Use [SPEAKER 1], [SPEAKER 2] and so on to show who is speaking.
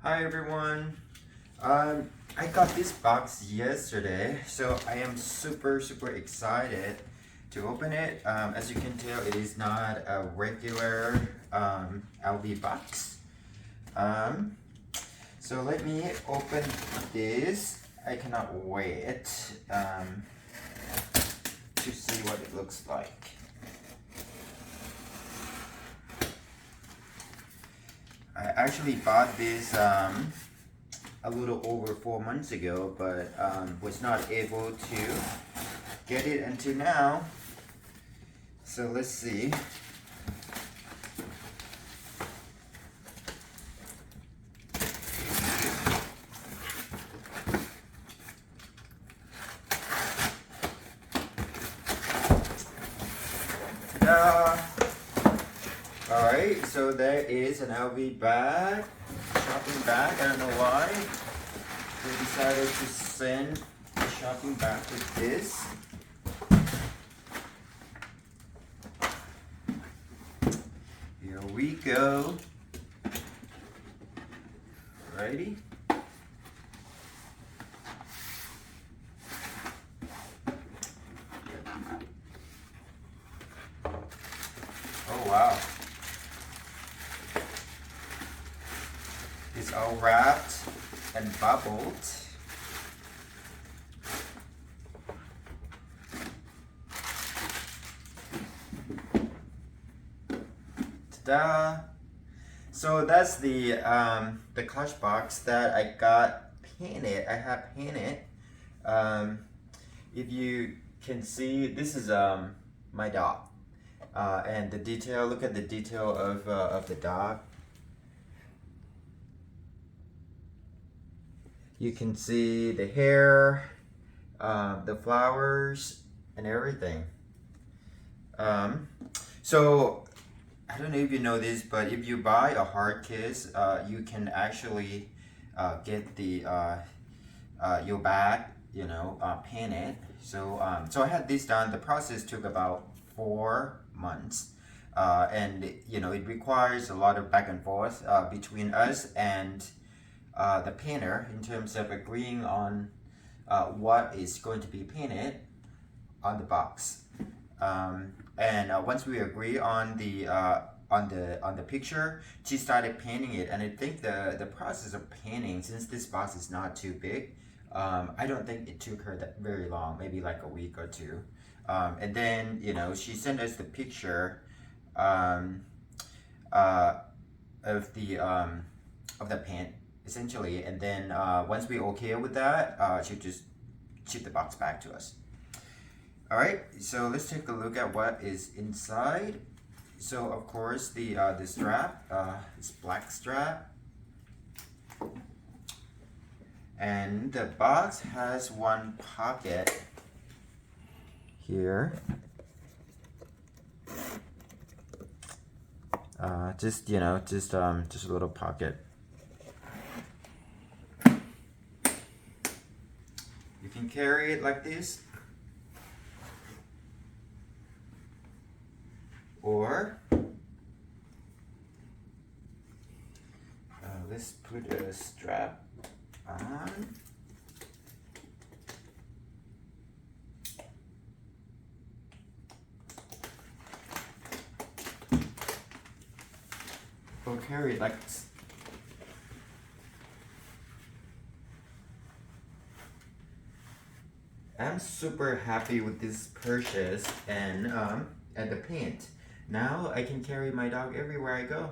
[SPEAKER 1] Hi everyone. I got this box yesterday, so I am super excited to open it. As you can tell, it is not a regular LV box. So let me open this. I cannot wait to see what it looks like. I actually bought this a little over 4 months ago, but was not able to get it until now. So let's see. Ta-da! Alright, so there is an LV bag, shopping bag. I don't know why they decided to send a shopping bag with this. Here we go. Ready? Oh wow. It's all wrapped and bubbled. Ta-da! So that's the clutch box that I got painted. I have painted. If you can see, this is my dog, and the detail. Look at the detail of the dog. You can see the hair, the flowers, and everything. So I don't know if you know this, but if you buy a hard case, you can actually get the your bag, painted. So so I had this done. The process took about 4 months, and it requires a lot of back and forth between us and the painter in terms of agreeing on what is going to be painted on the box. And once we agree on the picture, she started painting it. And I think the process of painting, since this box is not too big, I don't think it took her that very long, maybe like a week or two. And then she sent us the picture of the paint, essentially. And then once we okay with that, she'll just ship the box back to us. All right, so let's take a look at what is inside. So of course the strap is black strap, and the box has one pocket here. Just a little pocket. You can carry it like this, or let's put a strap on. Or carry it like this. I'm super happy with this purchase and the paint. Now I can carry my dog everywhere I go.